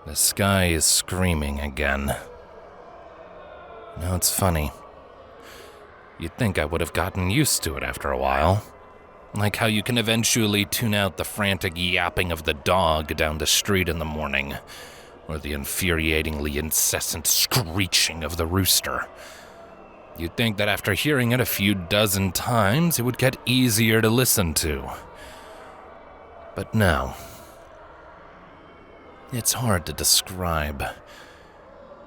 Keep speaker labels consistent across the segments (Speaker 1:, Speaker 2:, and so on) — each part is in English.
Speaker 1: The sky is screaming again. Now it's funny. You'd think I would have gotten used to it after a while. Like how you can eventually tune out the frantic yapping of the dog down the street in the morning, or the infuriatingly incessant screeching of the rooster. You'd think that after hearing it a few dozen times, it would get easier to listen to. But no. It's hard to describe.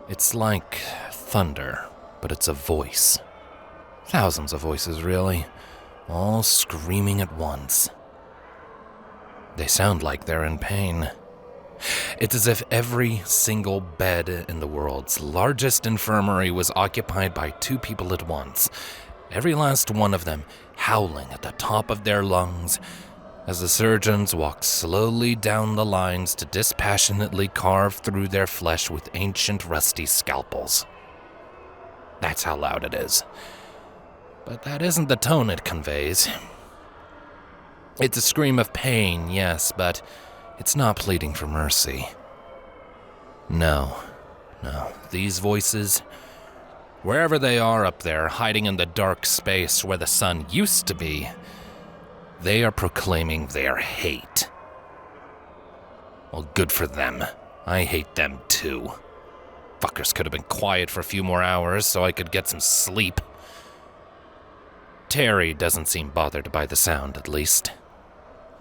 Speaker 1: It's like thunder, but it's a voice. Thousands of voices, really, all screaming at once. They sound like they're in pain. It's as if every single bed in the world's largest infirmary was occupied by two people at once, every last one of them howling at the top of their lungs as the surgeons walk slowly down the lines to dispassionately carve through their flesh with ancient rusty scalpels. That's how loud it is. But that isn't the tone it conveys. It's a scream of pain, yes, but it's not pleading for mercy. No. These voices, wherever they are up there, hiding in the dark space where the sun used to be, they are proclaiming their hate. Well, good for them. I hate them too. Fuckers could have been quiet for a few more hours so I could get some sleep. Terry doesn't seem bothered by the sound, at least.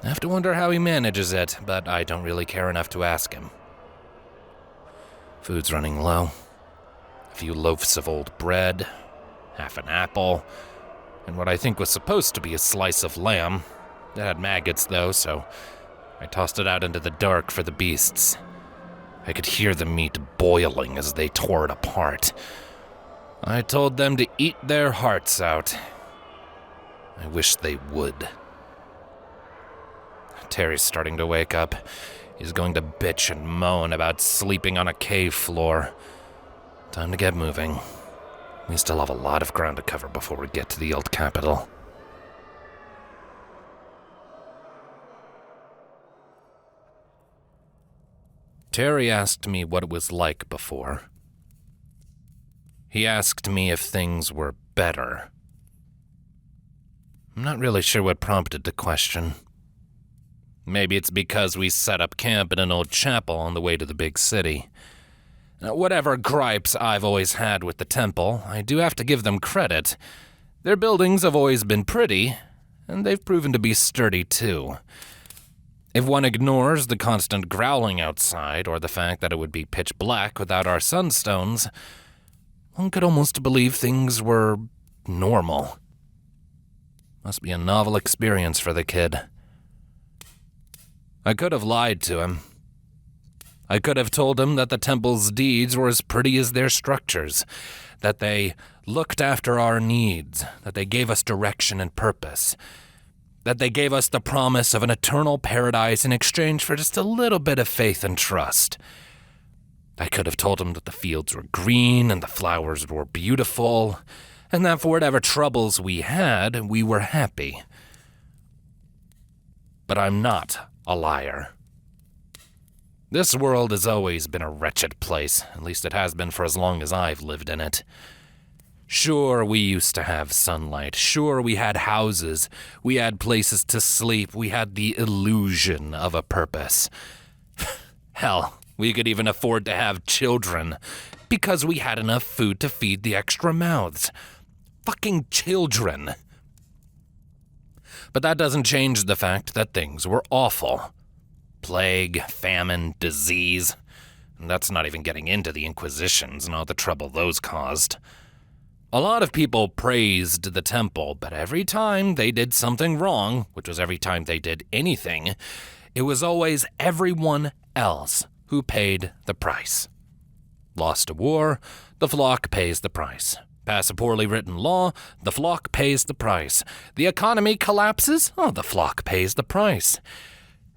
Speaker 1: I have to wonder how he manages it, but I don't really care enough to ask him. Food's running low. A few loaves of old bread, half an apple, and what I think was supposed to be a slice of lamb. It had maggots, though, so I tossed it out into the dark for the beasts. I could hear the meat boiling as they tore it apart. I told them to eat their hearts out. I wish they would. Terry's starting to wake up. He's going to bitch and moan about sleeping on a cave floor. Time to get moving. We still have a lot of ground to cover before we get to the old capital. Terry asked me what it was like before. He asked me if things were better. I'm not really sure what prompted the question. Maybe it's because we set up camp in an old chapel on the way to the big city. Whatever gripes I've always had with the temple, I do have to give them credit. Their buildings have always been pretty, and they've proven to be sturdy too. If one ignores the constant growling outside or the fact that it would be pitch black without our sunstones, one could almost believe things were normal. Must be a novel experience for the kid. I could have lied to him. I could have told him that the temple's deeds were as pretty as their structures, that they looked after our needs, that they gave us direction and purpose, that they gave us the promise of an eternal paradise in exchange for just a little bit of faith and trust. I could have told him that the fields were green and the flowers were beautiful, and that for whatever troubles we had, we were happy. But I'm not a liar. This world has always been a wretched place, at least it has been for as long as I've lived in it. Sure, we used to have sunlight. Sure, we had houses. We had places to sleep. We had the illusion of a purpose. Hell, we could even afford to have children because we had enough food to feed the extra mouths. Fucking children. But that doesn't change the fact that things were awful. Plague, famine, disease. And that's not even getting into the Inquisitions and all the trouble those caused. A lot of people praised the temple, but every time they did something wrong, which was every time they did anything, it was always everyone else who paid the price. Lost a war, the flock pays the price. Pass a poorly written law, the flock pays the price. The economy collapses, the flock pays the price.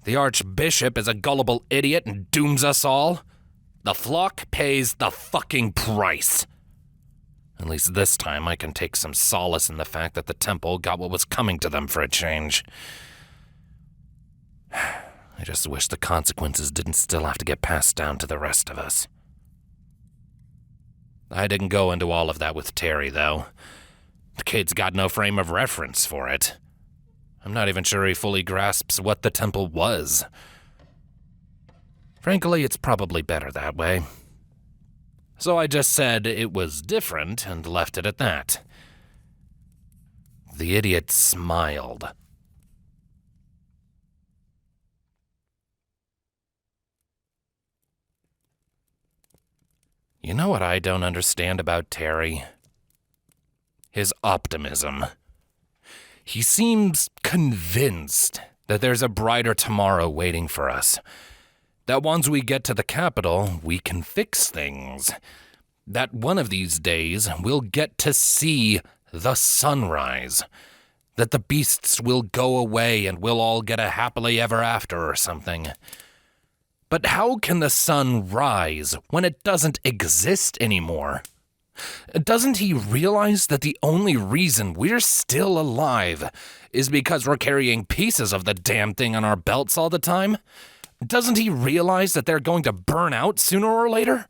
Speaker 1: The archbishop is a gullible idiot and dooms us all. The flock pays the fucking price. At least this time I can take some solace in the fact that the temple got what was coming to them for a change. I just wish the consequences didn't still have to get passed down to the rest of us. I didn't go into all of that with Terry, though. The kid's got no frame of reference for it. I'm not even sure he fully grasps what the temple was. Frankly, it's probably better that way. So I just said it was different and left it at that. The idiot smiled. You know what I don't understand about Terry? His optimism. He seems convinced that there's a brighter tomorrow waiting for us. That once we get to the capital, we can fix things. That one of these days, we'll get to see the sunrise. That the beasts will go away and we'll all get a happily ever after or something. But how can the sun rise when it doesn't exist anymore? Doesn't he realize that the only reason we're still alive is because we're carrying pieces of the damn thing on our belts all the time? Doesn't he realize that they're going to burn out sooner or later?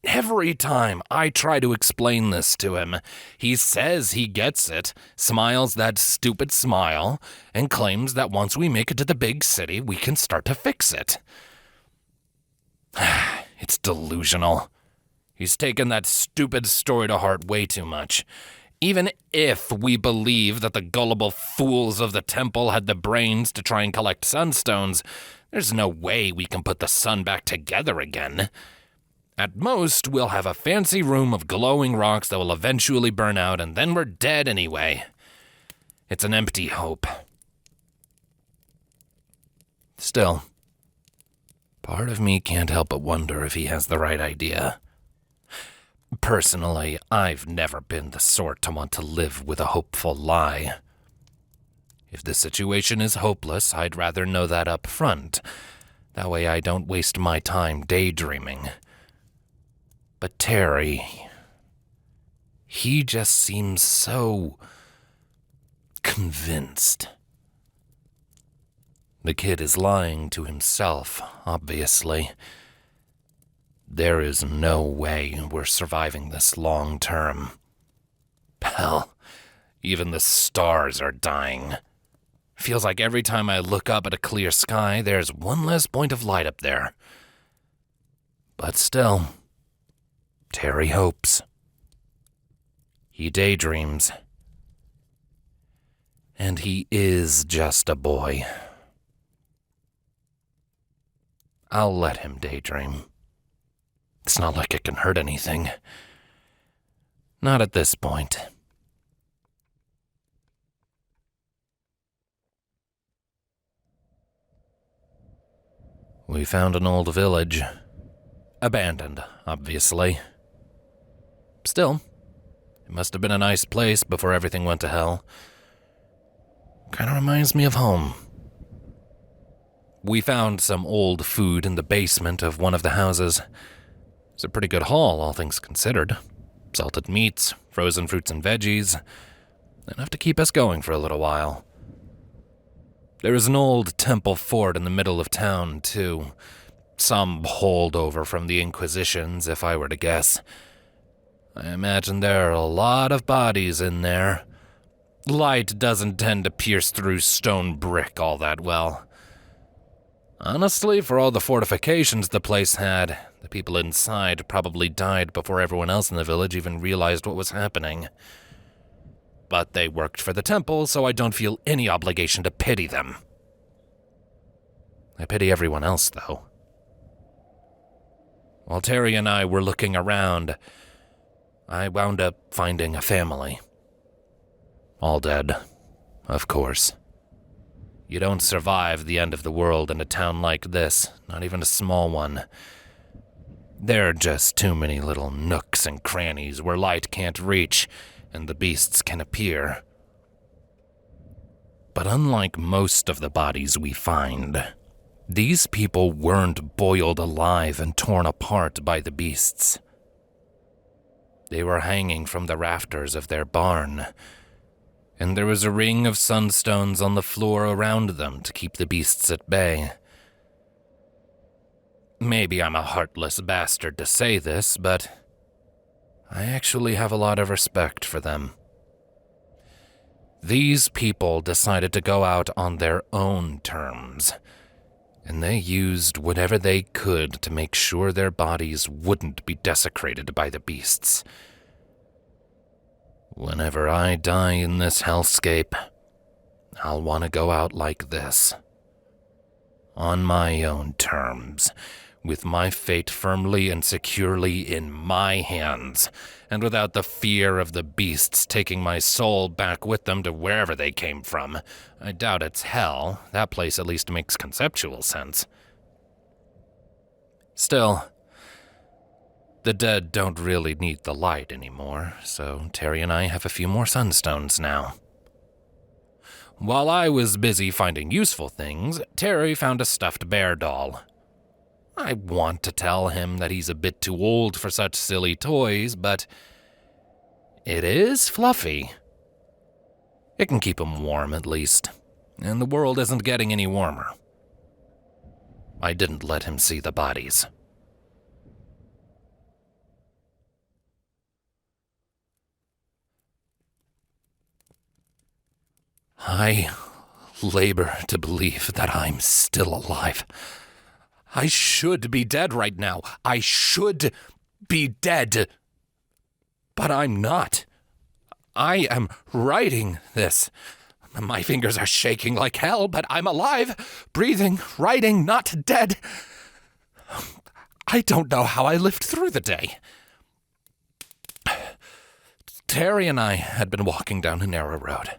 Speaker 1: Every time I try to explain this to him, he says he gets it, smiles that stupid smile, and claims that once we make it to the big city, we can start to fix it. It's delusional. He's taken that stupid story to heart way too much. Even if we believe that the gullible fools of the temple had the brains to try and collect sunstones, there's no way we can put the sun back together again. At most, we'll have a fancy room of glowing rocks that will eventually burn out, and then we're dead anyway. It's an empty hope. Still, part of me can't help but wonder if he has the right idea. Personally, I've never been the sort to want to live with a hopeful lie. If the situation is hopeless, I'd rather know that up front. That way I don't waste my time daydreaming. But Terry, he just seems so convinced. The kid is lying to himself, obviously. There is no way we're surviving this long term. Hell, even the stars are dying. Feels like every time I look up at a clear sky, there's one less point of light up there. But still, Terry hopes. He daydreams. And he is just a boy. I'll let him daydream. It's not like it can hurt anything. Not at this point. We found an old village. Abandoned, obviously. Still, it must have been a nice place before everything went to hell. Kinda reminds me of home. We found some old food in the basement of one of the houses. It's a pretty good haul, all things considered. Salted meats, frozen fruits and veggies. Enough to keep us going for a little while. There is an old temple fort in the middle of town, too. Some holdover from the Inquisitions, if I were to guess. I imagine there are a lot of bodies in there. Light doesn't tend to pierce through stone brick all that well. Honestly, for all the fortifications the place had, the people inside probably died before everyone else in the village even realized what was happening. But they worked for the temple, so I don't feel any obligation to pity them. I pity everyone else, though. While Terry and I were looking around, I wound up finding a family. All dead, of course. You don't survive the end of the world in a town like this, not even a small one. There are just too many little nooks and crannies where light can't reach and the beasts can appear. But unlike most of the bodies we find, these people weren't boiled alive and torn apart by the beasts. They were hanging from the rafters of their barn, and there was a ring of sunstones on the floor around them to keep the beasts at bay. Maybe I'm a heartless bastard to say this, but I actually have a lot of respect for them. These people decided to go out on their own terms, and they used whatever they could to make sure their bodies wouldn't be desecrated by the beasts. Whenever I die in this hellscape, I'll want to go out like this. On my own terms, with my fate firmly and securely in my hands, and without the fear of the beasts taking my soul back with them to wherever they came from. I doubt it's hell. That place at least makes conceptual sense. Still, the dead don't really need the light anymore, so Terry and I have a few more sunstones now. While I was busy finding useful things, Terry found a stuffed bear doll. I want to tell him that he's a bit too old for such silly toys, but it is fluffy. It can keep him warm at least, and the world isn't getting any warmer. I didn't let him see the bodies. I labor to believe that I'm still alive. I should be dead right now. I should be dead. But I'm not. I am writing this. My fingers are shaking like hell, but I'm alive, breathing, writing, not dead. I don't know how I lived through the day. Terry and I had been walking down a narrow road.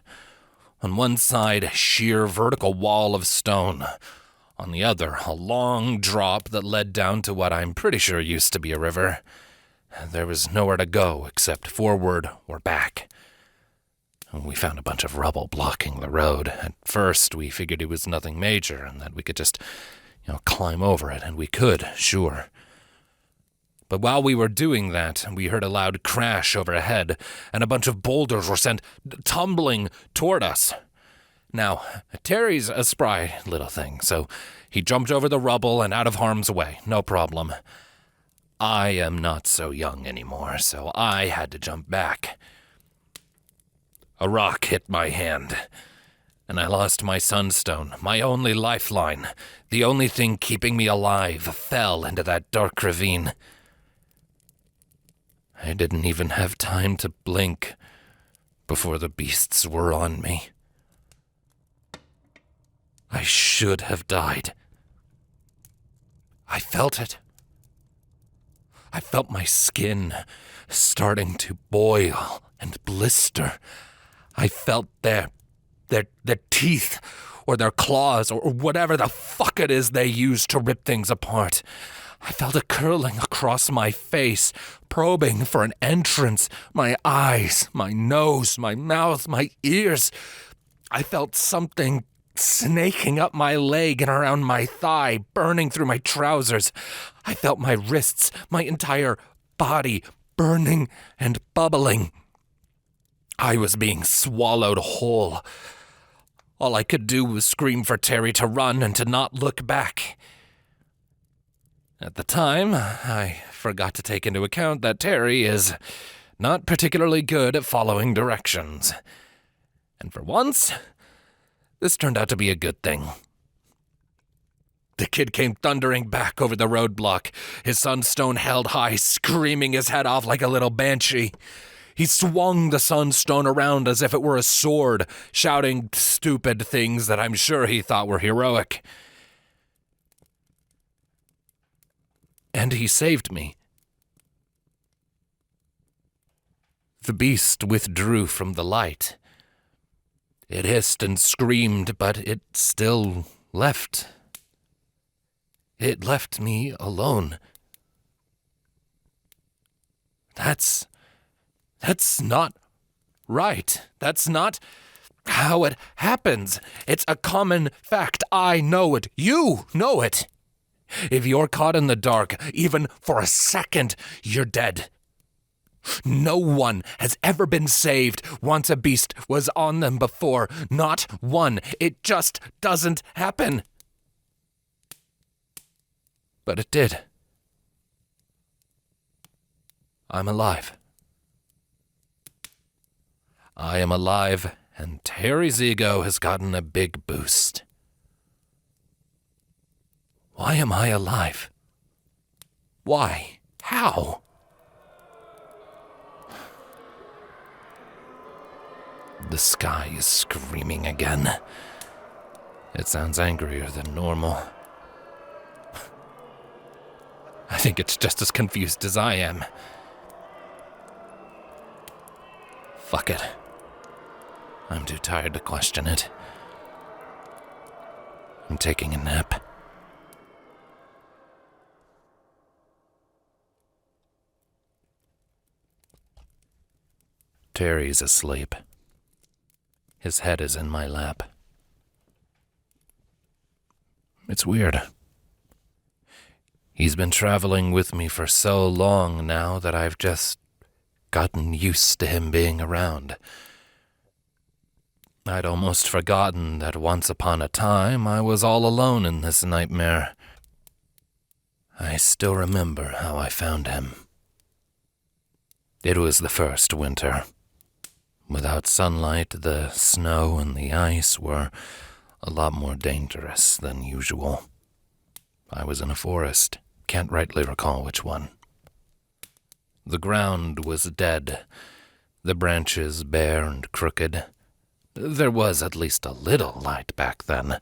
Speaker 1: On one side, a sheer vertical wall of stone. On the other, a long drop that led down to what I'm pretty sure used to be a river. There was nowhere to go except forward or back. We found a bunch of rubble blocking the road. At first, we figured it was nothing major and that we could just, climb over it, and we could, sure. But while we were doing that, we heard a loud crash overhead, and a bunch of boulders were sent tumbling toward us. Now, Terry's a spry little thing, so he jumped over the rubble and out of harm's way, no problem. I am not so young anymore, so I had to jump back. A rock hit my hand, and I lost my sunstone, my only lifeline. The only thing keeping me alive fell into that dark ravine. I didn't even have time to blink before the beasts were on me. I should have died. I felt it. I felt my skin starting to boil and blister. I felt their teeth or their claws or whatever the fuck it is they use to rip things apart. I felt it curling across my face, probing for an entrance. My eyes, my nose, my mouth, my ears. I felt something snaking up my leg and around my thigh, burning through my trousers. I felt my wrists, my entire body burning and bubbling. I was being swallowed whole. All I could do was scream for Terry to run and to not look back. At the time, I forgot to take into account that Terry is not particularly good at following directions. And for once, this turned out to be a good thing. The kid came thundering back over the roadblock, his sunstone held high, screaming his head off like a little banshee. He swung the sunstone around as if it were a sword, shouting stupid things that I'm sure he thought were heroic. And he saved me. The beast withdrew from the light. It hissed and screamed, but it still left. It left me alone. That's not right. That's not how it happens. It's a common fact. I know it. You know it. If you're caught in the dark, even for a second, you're dead. No one has ever been saved once a beast was on them before. Not one. It just doesn't happen. But it did. I'm alive. I am alive, and Terry's ego has gotten a big boost. Why am I alive? Why? How? The sky is screaming again. It sounds angrier than normal. I think it's just as confused as I am. Fuck it. I'm too tired to question it. I'm taking a nap. Terry's asleep. His head is in my lap. It's weird. He's been traveling with me for so long now that I've just gotten used to him being around. I'd almost forgotten that once upon a time I was all alone in this nightmare. I still remember how I found him. It was the first winter. Without sunlight, the snow and the ice were a lot more dangerous than usual. I was in a forest. Can't rightly recall which one. The ground was dead, the branches bare and crooked. There was at least a little light back then.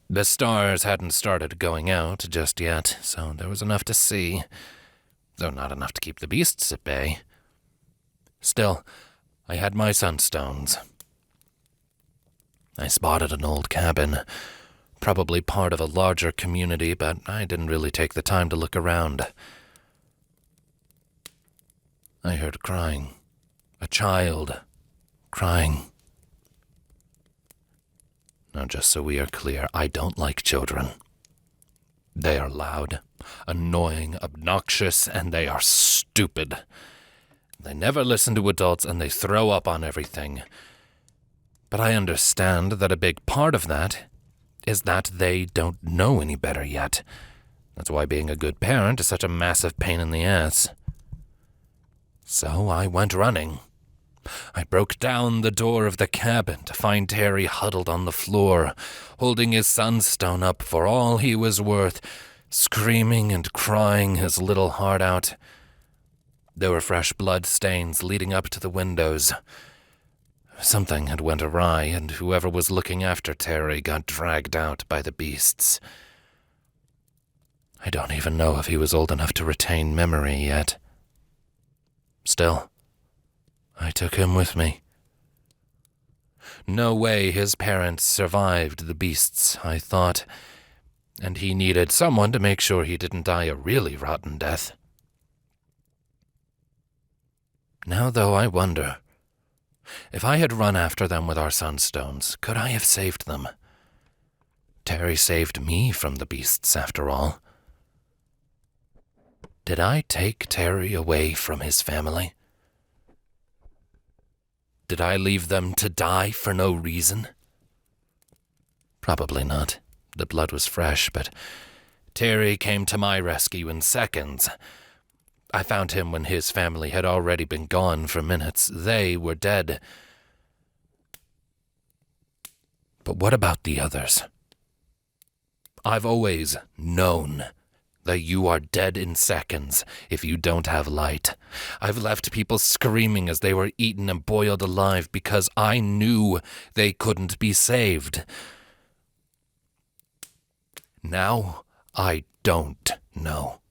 Speaker 1: The stars hadn't started going out just yet, so there was enough to see, though not enough to keep the beasts at bay. Still, I had my sunstones. I spotted an old cabin, probably part of a larger community, but I didn't really take the time to look around. I heard crying. A child crying. Now, just so we are clear, I don't like children. They are loud, annoying, obnoxious, and they are stupid. They never listen to adults, and they throw up on everything. But I understand that a big part of that is that they don't know any better yet. That's why being a good parent is such a massive pain in the ass. So I went running. I broke down the door of the cabin to find Terry huddled on the floor, holding his sunstone up for all he was worth, screaming and crying his little heart out. There were fresh blood stains leading up to the windows. Something had went awry, and whoever was looking after Terry got dragged out by the beasts. I don't even know if he was old enough to retain memory yet. Still, I took him with me. No way his parents survived the beasts, I thought, and he needed someone to make sure he didn't die a really rotten death. Now, though, I wonder, if I had run after them with our sunstones, could I have saved them? Terry saved me from the beasts, after all. Did I take Terry away from his family? Did I leave them to die for no reason? Probably not. The blood was fresh, but Terry came to my rescue in seconds. I found him when his family had already been gone for minutes. They were dead. But what about the others? I've always known that you are dead in seconds if you don't have light. I've left people screaming as they were eaten and boiled alive because I knew they couldn't be saved. Now I don't know.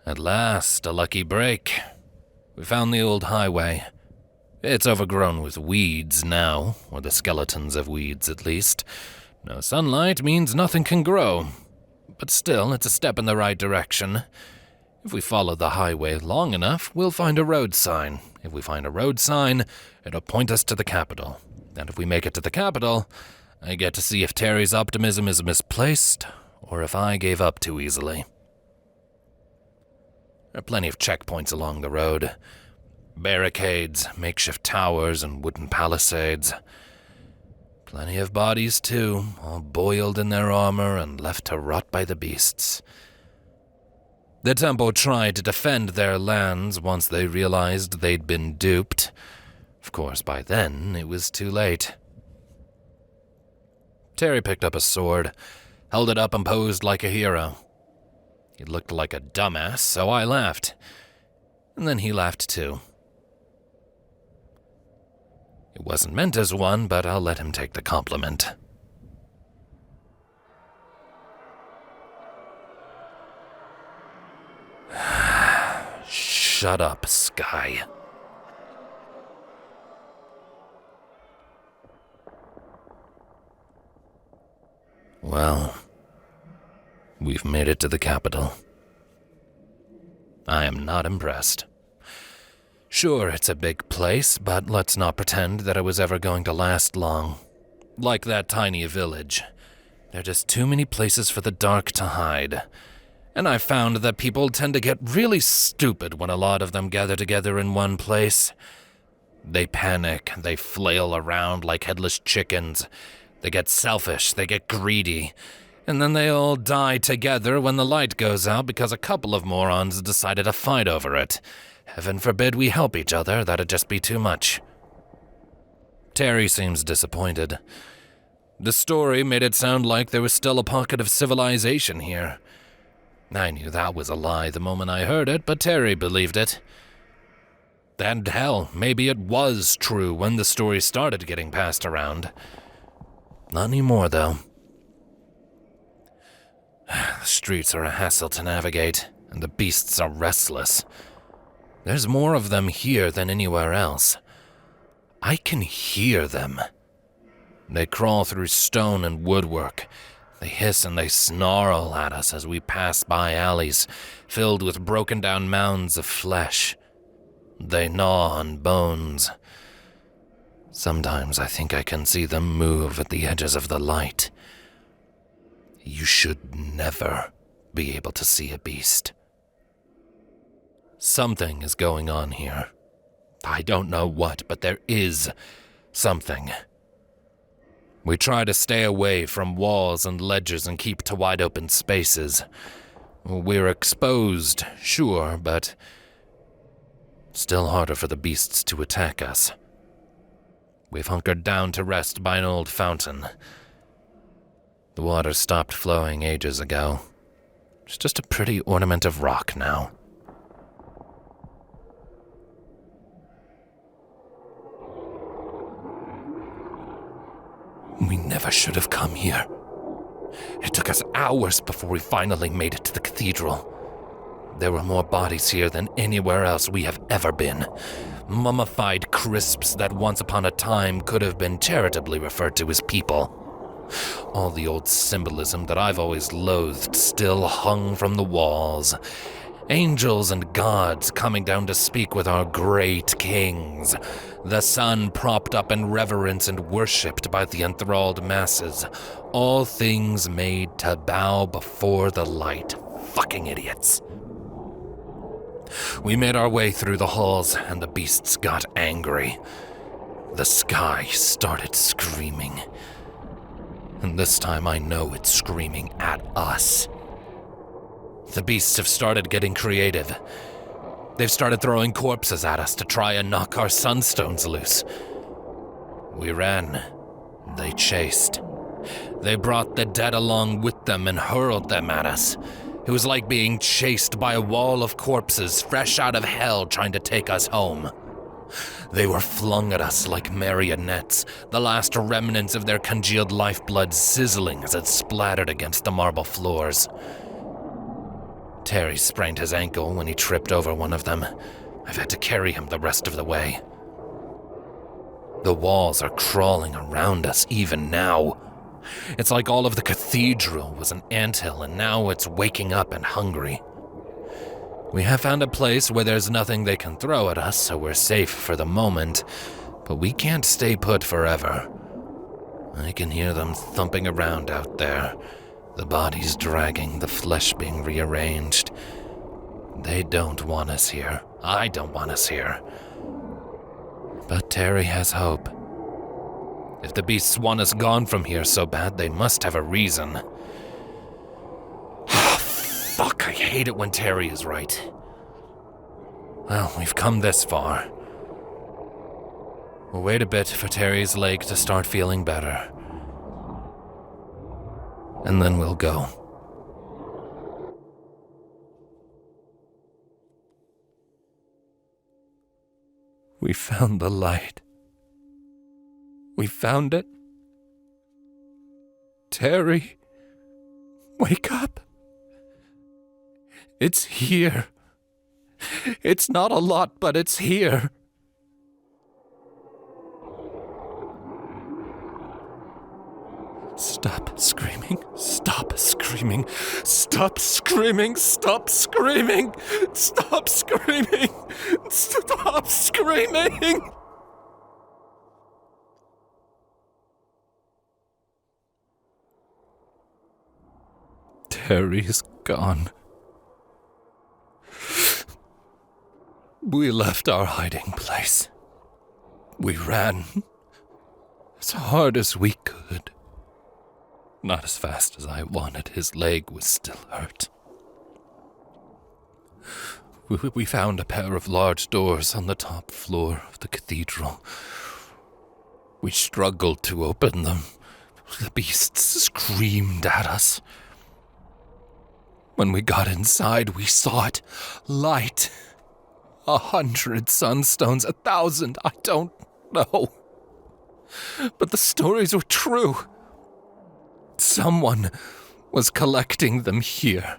Speaker 1: At last, a lucky break. We found the old highway. It's overgrown with weeds now, or the skeletons of weeds at least. No sunlight means nothing can grow. But still, it's a step in the right direction. If we follow the highway long enough, we'll find a road sign. If we find a road sign, it'll point us to the capital. And if we make it to the capital, I get to see if Terry's optimism is misplaced, or if I gave up too easily. There are plenty of checkpoints along the road. Barricades, makeshift towers, and wooden palisades. Plenty of bodies, too, all boiled in their armor and left to rot by the beasts. The temple tried to defend their lands once they realized they'd been duped. Of course, by then, it was too late. Terry picked up a sword, held it up and posed like a hero. He looked like a dumbass, so I laughed. And then he laughed too. It wasn't meant as one, but I'll let him take the compliment. Shut up, Sky. Well, we've made it to the capital. I am not impressed. Sure, it's a big place, but let's not pretend that it was ever going to last long. Like that tiny village. There are just too many places for the dark to hide. And I've found that people tend to get really stupid when a lot of them gather together in one place. They panic, they flail around like headless chickens. They get selfish, they get greedy. And then they all die together when the light goes out because a couple of morons decided to fight over it. Heaven forbid we help each other, that'd just be too much. Terry seems disappointed. The story made it sound like there was still a pocket of civilization here. I knew that was a lie the moment I heard it, but Terry believed it. And hell, maybe it was true when the story started getting passed around. Not anymore, though. The streets are a hassle to navigate, and the beasts are restless. There's more of them here than anywhere else. I can hear them. They crawl through stone and woodwork. They hiss and they snarl at us as we pass by alleys filled with broken-down mounds of flesh. They gnaw on bones. Sometimes I think I can see them move at the edges of the light. You should never be able to see a beast. Something is going on here. I don't know what, but there is something. We try to stay away from walls and ledges and keep to wide open spaces. We're exposed, sure, but still harder for the beasts to attack us. We've hunkered down to rest by an old fountain. The water stopped flowing ages ago. It's just a pretty ornament of rock now. We never should have come here. It took us hours before we finally made it to the cathedral. There were more bodies here than anywhere else we have ever been. Mummified crisps that once upon a time could have been charitably referred to as people. All the old symbolism that I've always loathed still hung from the walls. Angels and gods coming down to speak with our great kings. The sun propped up in reverence and worshipped by the enthralled masses. All things made to bow before the light. Fucking idiots. We made our way through the halls, and the beasts got angry. The sky started screaming. And this time I know it's screaming at us. The beasts have started getting creative. They've started throwing corpses at us to try and knock our sunstones loose. We ran. They chased. They brought the dead along with them and hurled them at us. It was like being chased by a wall of corpses fresh out of hell trying to take us home. They were flung at us like marionettes, the last remnants of their congealed lifeblood sizzling as it splattered against the marble floors. Terry sprained his ankle when he tripped over one of them. I've had to carry him the rest of the way. The walls are crawling around us even now. It's like all of the cathedral was an anthill and now it's waking up and hungry. We have found a place where there's nothing they can throw at us, so we're safe for the moment, but we can't stay put forever. I can hear them thumping around out there, the bodies dragging, the flesh being rearranged. They don't want us here. I don't want us here. But Terry has hope. If the beasts want us gone from here so bad, they must have a reason. Fuck, I hate it when Terry is right. Well, we've come this far. We'll wait a bit for Terry's leg to start feeling better. And then we'll go. We found the light. We found it. Terry, wake up. It's here. It's not a lot, but it's here. Stop screaming. Stop screaming. Stop screaming. Stop screaming. Stop screaming. Stop screaming. Terry's gone. We left our hiding place. We ran as hard as we could. Not as fast as I wanted. His leg was still hurt. We found a pair of large doors on the top floor of the cathedral. We struggled to open them. The beasts screamed at us. When we got inside, we saw it. Light. 100 sunstones, 1,000, I don't know. But the stories were true. Someone was collecting them here.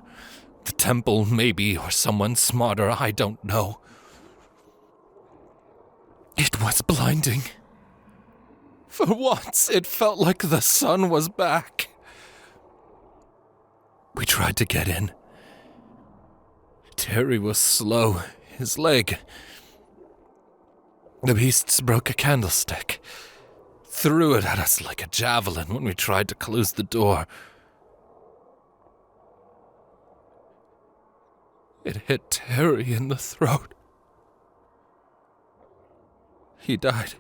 Speaker 1: The temple, maybe, or someone smarter, I don't know. It was blinding. For once, it felt like the sun was back. We tried to get in. Terry was slow. His leg. The beasts broke a candlestick. Threw it at us like a javelin when we tried to close the door. It hit Terry in the throat. He died.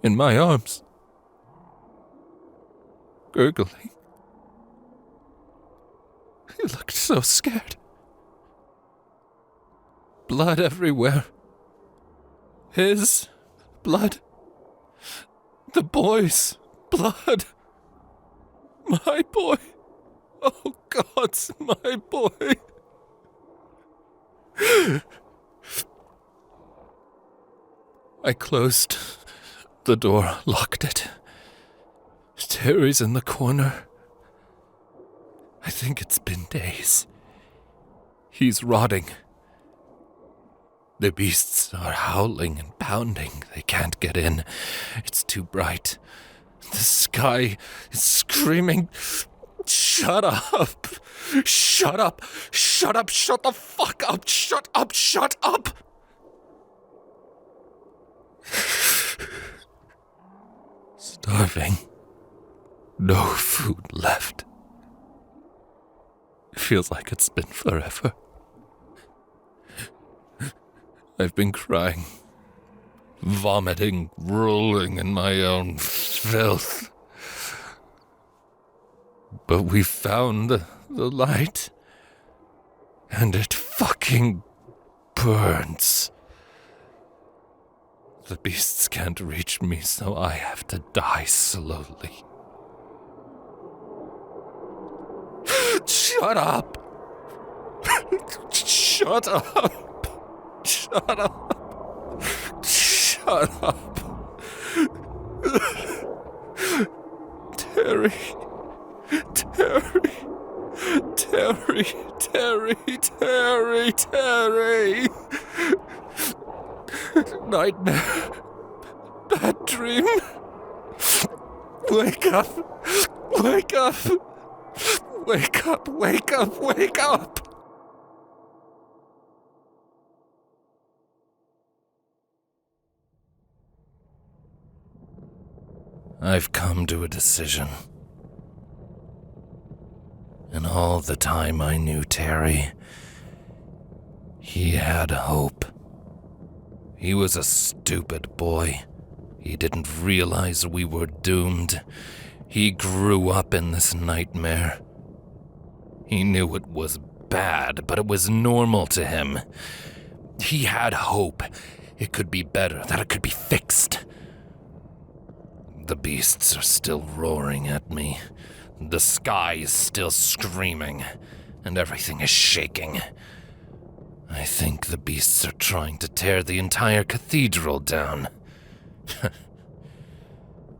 Speaker 1: In my arms. Gurgling. He looked so scared. Blood everywhere. His blood. The boy's blood. My boy. Oh, God, my boy. I closed the door, locked it. Terry's in the corner. I think it's been days. He's rotting. The beasts are howling and pounding. They can't get in. It's too bright. The sky is screaming. Shut up! Shut up! Shut up! Shut the fuck up! Shut up! Shut up! Starving. No food left. It feels like it's been forever. I've been crying, vomiting, rolling in my own filth. But we found the light, and it fucking burns. The beasts can't reach me, so I have to die slowly. Shut up! Shut up! Shut up! Shut up! Terry! Terry! Terry! Terry! Terry! Terry! Nightmare! Bad dream! Wake up! Wake up! Wake up! Wake up! Wake up! I've come to a decision. And all the time I knew Terry, he had hope. He was a stupid boy. He didn't realize we were doomed. He grew up in this nightmare. He knew it was bad, but it was normal to him. He had hope. It could be better, that it could be fixed. The beasts are still roaring at me. The sky is still screaming, and everything is shaking. I think the beasts are trying to tear the entire cathedral down.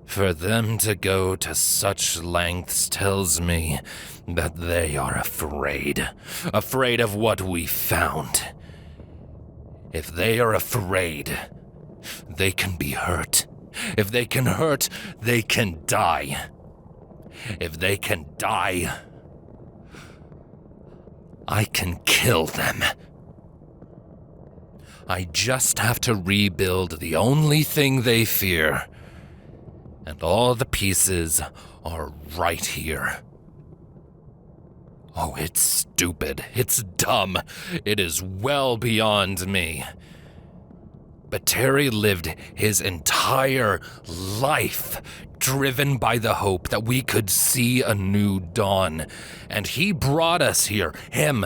Speaker 1: For them to go to such lengths tells me that they are afraid. Afraid of what we found. If they are afraid, they can be hurt. If they can hurt, they can die. If they can die, I can kill them. I just have to rebuild the only thing they fear. And all the pieces are right here. Oh, it's stupid. It's dumb. It is well beyond me. But Terry lived his entire life driven by the hope that we could see a new dawn. And he brought us here, him.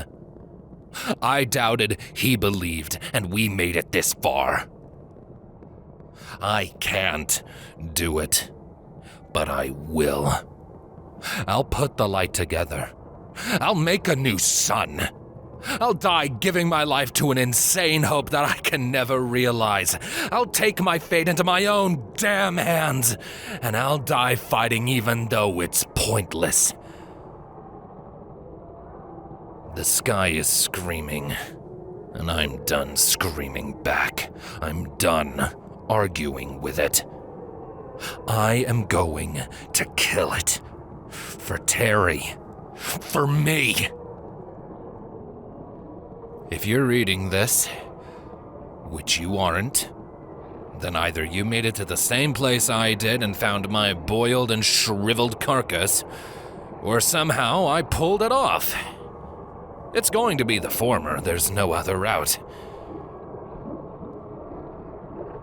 Speaker 1: I doubted, he believed, and we made it this far. I can't do it, but I will. I'll put the light together. I'll make a new sun. I'll die giving my life to an insane hope that I can never realize. I'll take my fate into my own damn hands, and I'll die fighting even though it's pointless. The sky is screaming, and I'm done screaming back. I'm done arguing with it. I am going to kill it. For Terry. For me. If you're reading this, which you aren't, then either you made it to the same place I did and found my boiled and shriveled carcass, or somehow I pulled it off. It's going to be the former, there's no other route.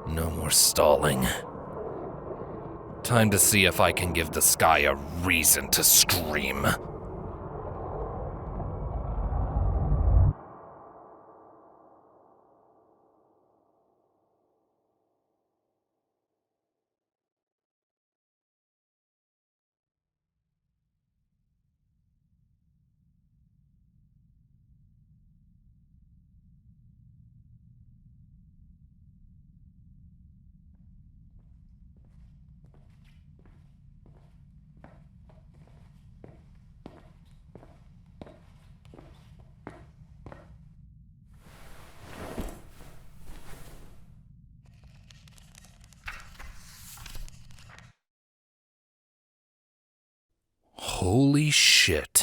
Speaker 1: No more stalling. Time to see if I can give the sky a reason to scream. Holy shit.